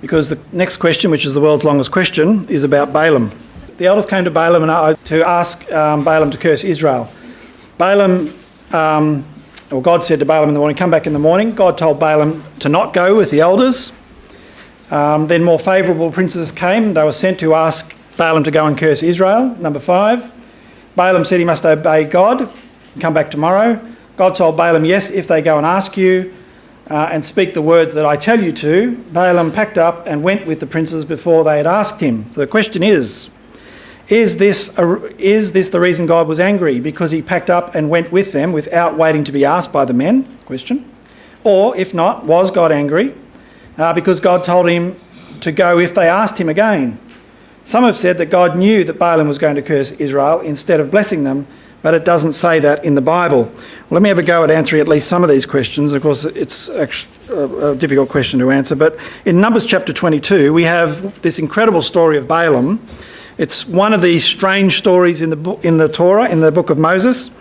because the next question, which is the world's longest question, is about Balaam. The elders came to Balaam to ask Balaam to curse Israel. God said to Balaam in the morning, come back in the morning. God told Balaam to not go with the elders. Then more favourable princes came. They were sent to ask Balaam to go and curse Israel. Number 5. Balaam said he must obey God and come back tomorrow. God told Balaam, yes, if they go and ask you and speak the words that I tell you to. Balaam packed up and went with the princes before they had asked him. So the question is this the reason God was angry? Because he packed up and went with them without waiting to be asked by the men? Question. Or, if not, was God angry because God told him to go if they asked him again? Some have said that God knew that Balaam was going to curse Israel instead of blessing them, but it doesn't say that in the Bible. Well, let me have a go at answering at least some of these questions. Of course, it's actually a difficult question to answer, but in Numbers chapter 22, we have this incredible story of Balaam. It's one of the strange stories in the Torah, in the book of Moses.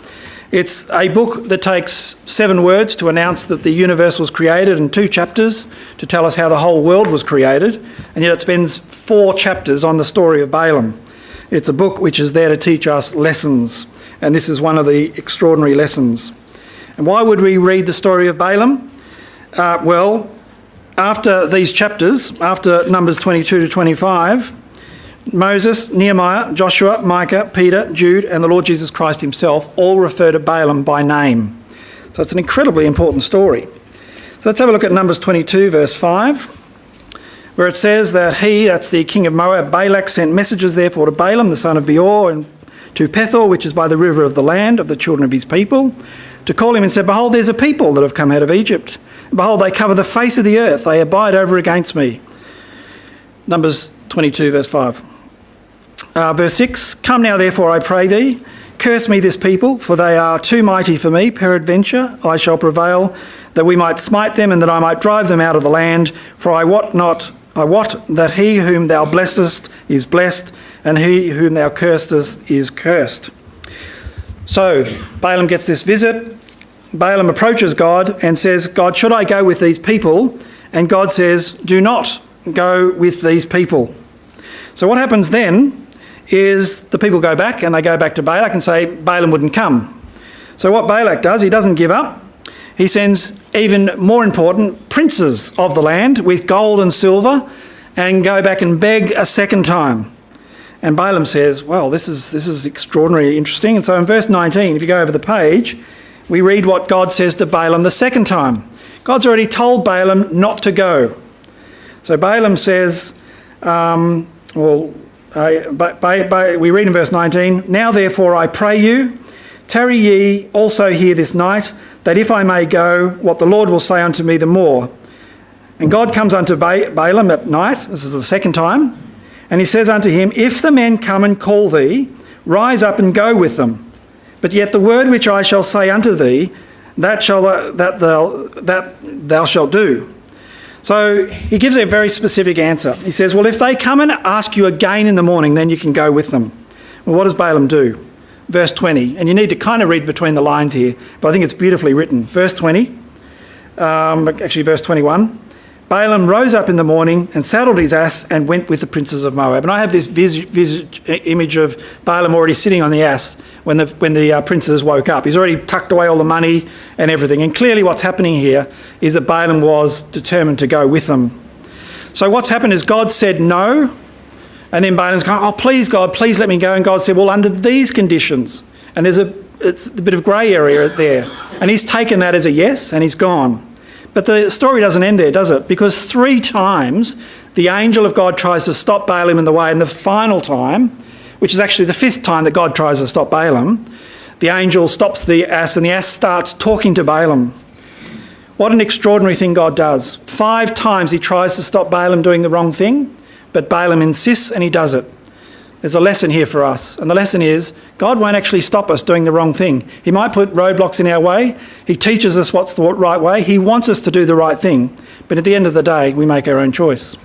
It's a book that takes 7 words to announce that the universe was created and 2 chapters to tell us how the whole world was created, and yet it spends 4 chapters on the story of Balaam. It's a book which is there to teach us lessons, and this is one of the extraordinary lessons. And why would we read the story of Balaam? Well, after these chapters, after Numbers 22 to 25, Moses, Nehemiah, Joshua, Micah, Peter, Jude, and the Lord Jesus Christ himself all refer to Balaam by name. So it's an incredibly important story. So let's have a look at Numbers 22, verse 5, where it says that that's the king of Moab, Balak, sent messengers therefore to Balaam, the son of Beor, and to Pethor, which is by the river of the land of the children of his people, to call him and said, behold, there's a people that have come out of Egypt. Behold, they cover the face of the earth. They abide over against me. Numbers 22, verse 5. Verse 6, come now therefore, I pray thee, curse me this people, for they are too mighty for me. Peradventure I shall prevail, that we might smite them, and that I might drive them out of the land. For I wot that he whom thou blessest is blessed, and he whom thou cursest is cursed. So Balaam gets this visit. Balaam approaches God and says, God, should I go with these people? And God says, do not go with these people. So what happens then is the people go back, and they go back to Balak and say Balaam wouldn't come. So what Balak does, he doesn't give up. He sends, even more important, princes of the land with gold and silver, and go back and beg a second time. And Balaam says, well, this is extraordinarily interesting. And so in verse 19, if you go over the page, we read what God says to Balaam the second time. God's already told Balaam not to go. So Balaam says, we read in verse 19, now therefore I pray you, tarry ye also here this night, that if I may go, what the Lord will say unto me the more. And God comes unto Balaam at night, this is the second time, and he says unto him, if the men come and call thee, rise up and go with them. But yet the word which I shall say unto thee, that thou shalt do. So he gives a very specific answer. He says, well, if they come and ask you again in the morning, then you can go with them. Well, what does Balaam do? Verse 20, and you need to kind of read between the lines here, but I think it's beautifully written. Verse 20, verse 21, Balaam rose up in the morning and saddled his ass and went with the princes of Moab. And I have this image of Balaam already sitting on the ass when the princes woke up. He's already tucked away all the money and everything. And clearly what's happening here is that Balaam was determined to go with them. So what's happened is God said no, and then Balaam's going, oh, please, God, please let me go. And God said, well, under these conditions. And it's a bit of grey area there. And he's taken that as a yes, and he's gone. But the story doesn't end there, does it? Because 3 times the angel of God tries to stop Balaam in the way, and the final time, which is actually the 5th time that God tries to stop Balaam, the angel stops the ass, and the ass starts talking to Balaam. What an extraordinary thing God does. 5 times he tries to stop Balaam doing the wrong thing, but Balaam insists and he does it. There's a lesson here for us, and the lesson is God won't actually stop us doing the wrong thing. He might put roadblocks in our way. He teaches us what's the right way. He wants us to do the right thing, but at the end of the day, we make our own choice.